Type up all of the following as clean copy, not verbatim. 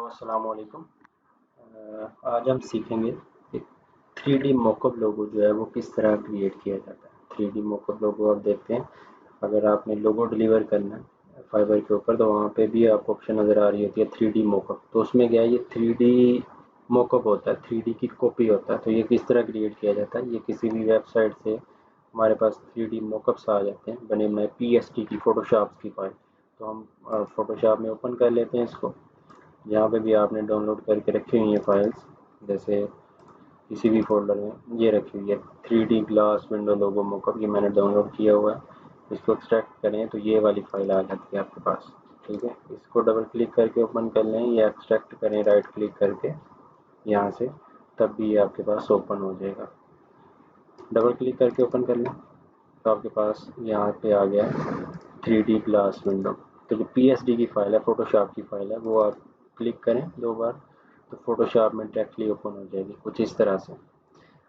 Hello अस्सलाम वालेकुम। आज हम सीखेंगे कि 3D मॉकअप लोगो जो है वो किस तरह क्रिएट किया जाता है। 3D मॉकअप लोगो आप देखते हैं, अगर आपने लोगो डिलीवर करना है फाइबर के ऊपर तो वहाँ पे भी आपको ऑप्शन नज़र आ रही होती है 3D मॉकअप। तो उसमें क्या है, ये 3D मॉकअप होता है, 3D की कॉपी होता है। तो ये किस तरह क्रिएट किया जाता है, ये किसी भी वेबसाइट से हमारे पास 3D मॉकअप्स आ जाते हैं बने बनाए PSD की, फोटोशॉप की फाइल। तो हम फोटोशॉप में ओपन कर लेते हैं इसको। यहाँ पे भी आपने डाउनलोड करके रखी हुई है फाइल्स, जैसे किसी भी फोल्डर में ये रखी हुई है 3D ग्लास विंडो लोगो मॉकअप, ये मैंने डाउनलोड किया हुआ है। इसको एक्सट्रैक्ट करें तो ये वाली फाइल आ जाती है आपके पास। ठीक है, इसको डबल क्लिक करके ओपन कर लें या एक्सट्रैक्ट करें राइट क्लिक करके यहाँ से, तब भी ये आपके पास ओपन हो जाएगा। डबल क्लिक करके ओपन कर लें तो आपके पास यहाँ पे आ गया 3D ग्लास विंडो। तो जो PSD की फाइल है, फोटोशॉप की फाइल है, वो आप क्लिक करें 2 बार तो फोटोशॉप में डायरेक्टली ओपन हो जाएगी कुछ इस तरह से।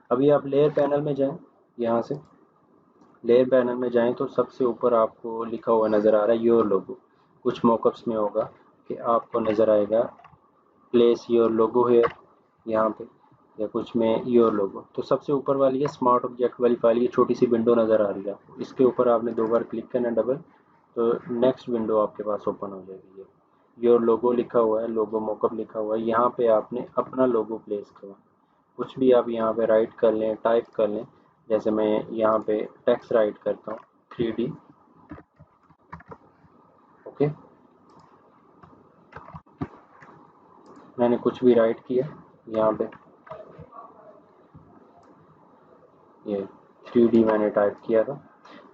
अभी आप लेयर पैनल में जाएं, यहाँ से लेयर पैनल में जाएं तो सबसे ऊपर आपको लिखा हुआ नज़र आ रहा है योर लोगो। कुछ मॉकअप्स में होगा कि आपको नज़र आएगा प्लेस योर लोगो हेयर यहाँ पे, या कुछ में योर लोगो। तो सबसे ऊपर वाली है स्मार्ट ऑब्जेक्ट वाली फाइल, ये छोटी सी विंडो नज़र आ रही है आपको, इसके ऊपर आपने 2 बार क्लिक करना डबल, तो नेक्स्ट विंडो आपके पास ओपन हो जाएगी। ये योर लोगो लिखा हुआ है, लोगो मॉकअप लिखा हुआ है, यहाँ पे आपने अपना लोगो प्लेस करना। कुछ भी आप यहाँ पे राइट कर लें, टाइप कर लें, जैसे मैं यहाँ पे टेक्स्ट राइट करता हूँ 3D। ओके, मैंने कुछ भी राइट किया यहाँ पे, ये 3D मैंने टाइप किया था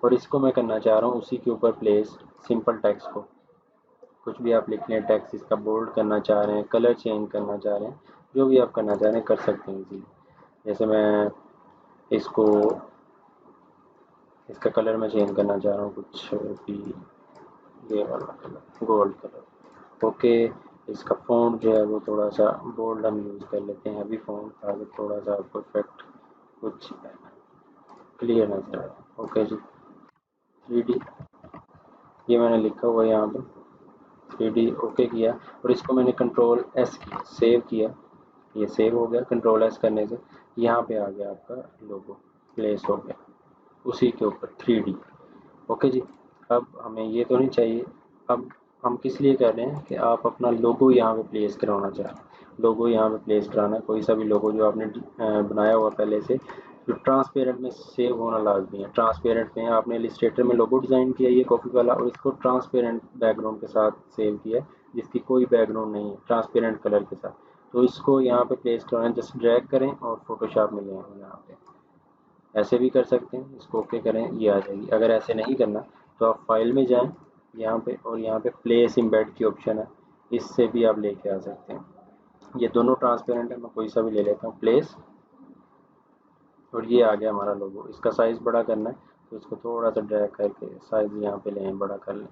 और इसको मैं करना चाह रहा हूँ उसी के ऊपर प्लेस सिंपल टेक्स्ट को। कुछ भी आप लिख लें टेक्स्ट, इसका बोल्ड करना चाह रहे हैं, कलर चेंज करना चाह रहे हैं, जो भी आप करना चाह रहे हैं कर सकते हैं इजीली। जैसे मैं इसको, इसका कलर मैं चेंज करना चाह रहा हूँ कुछ भी, ये वाला कलर गोल्ड कलर। ओके, इसका फ़ॉन्ट जो है वो थोड़ा सा बोल्ड हम यूज़ कर लेते हैं, अभी फ़ॉन्ट ताकि थोड़ा सा आपको इफेक्ट कुछ क्लियर नजर आए। ओके जी, 3D ये मैंने लिखा हुआ है यहाँ पे 3D ओके किया, और इसको मैंने कंट्रोल S किया, सेव किया, ये सेव हो गया। कंट्रोल S करने से यहाँ पे आ गया आपका लोगो प्लेस हो गया उसी के ऊपर 3D। ओके जी, अब हमें ये तो नहीं चाहिए, अब हम किस लिए कर रहे हैं कि आप अपना लोगो यहाँ पे प्लेस करवाना चाह रहे हैं। लोगो यहाँ पे प्लेस कराना, कोई सा भी लोगो जो आपने बनाया हुआ पहले से, जो ट्रांसपेरेंट में सेव होना लाजमी है। ट्रांसपेरेंट में आपने इलस्ट्रेटर में लोगो डिज़ाइन किया ये कॉफ़ी वाला, और इसको ट्रांसपेरेंट बैकग्राउंड के साथ सेव किया जिसकी कोई बैकग्राउंड नहीं है, ट्रांसपेरेंट कलर के साथ। तो इसको यहाँ पे प्लेस करवाना, जस्ट ड्रैग करें और फोटोशॉप में ले आएँ यहाँ पे। ऐसे भी कर सकते हैं, इसको ओके करें ये आ जाएगी। अगर ऐसे नहीं करना तो आप फाइल में जाएं यहाँ पे, और यहाँ पे प्लेस इम्बेड की ऑप्शन है, इससे भी आप लेके आ सकते हैं। ये दोनों ट्रांसपेरेंट है, मैं कोई सा भी ले लेता हूँ प्लेस, और ये आ गया हमारा लोगो। इसका साइज़ बड़ा करना है तो इसको थोड़ा सा ड्रैग करके साइज़ यहाँ पे लें, बड़ा कर लें।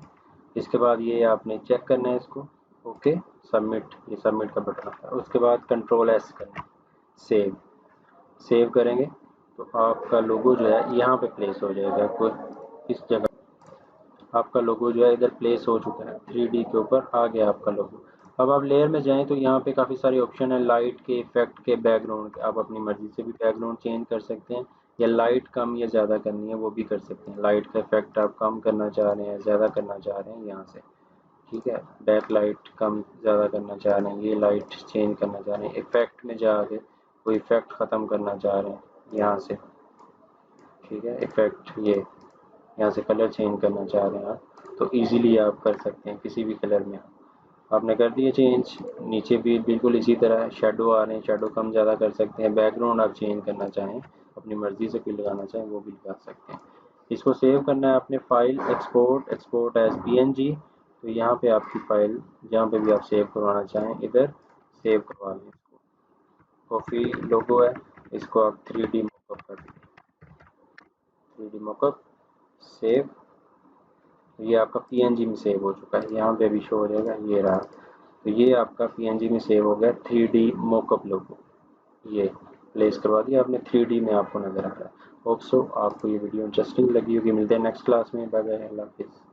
इसके बाद ये आपने चेक करना है इसको, ओके सबमिट, ये सबमिट का बटन आता है। उसके बाद कंट्रोल S करना है, सेव। सेव करेंगे तो आपका लोगो जो है यहाँ पे प्लेस हो जाएगा, कोई इस जगह आपका लोगो जो है इधर प्लेस हो चुका है, 3D के ऊपर आ गया आपका लोगो। अब आप लेयर में जाएं तो यहाँ पे काफ़ी सारे ऑप्शन है, लाइट के, इफेक्ट के, बैकग्राउंड के। आप अपनी मर्ज़ी से भी बैकग्राउंड चेंज कर सकते हैं, या लाइट कम या ज़्यादा करनी है वो भी कर सकते हैं। लाइट का इफेक्ट आप कम करना चाह रहे हैं, ज़्यादा करना चाह रहे हैं यहाँ से, ठीक है। बैक लाइट कम ज़्यादा करना चाह रहे हैं, ये लाइट चेंज करना चाह रहे हैं। इफेक्ट में जाके कोई इफेक्ट ख़त्म करना चाह रहे हैं यहाँ से, ठीक है। इफेक्ट ये यहाँ से कलर चेंज करना चाह रहे हैं आप, तो इजीली आप कर सकते हैं किसी भी कलर में। आपने कर दिए चेंज, नीचे भी बिल्कुल इसी तरह शेडो आ रहे हैं, शेडो कम ज़्यादा कर सकते हैं। बैकग्राउंड आप चेंज करना चाहें, अपनी मर्ज़ी से कोई लगाना चाहें वो भी लगा सकते हैं। इसको सेव करना है आपने, फाइल एक्सपोर्ट एज PNG। तो यहाँ पे आपकी फ़ाइल जहाँ पे भी आप सेव करवाना चाहें इधर सेव करवा लें। इसको कॉफ़ी लोगो है, इसको आप 3D मॉकअप कर दें, 3D मॉकअप सेव। ये आपका PNG में सेव हो चुका है, यहाँ पे भी शो हो जाएगा, ये रहा। तो ये आपका PNG में सेव हो गया 3D मॉकअप लोगो, ये प्लेस करवा दिया आपने, 3D में आपको नज़र आ रहा है। होप सो आपको ये वीडियो इंटरेस्टिंग लगी होगी। मिलते हैं नेक्स्ट क्लास में, बाय बाय, अल्लाह हाफिज़।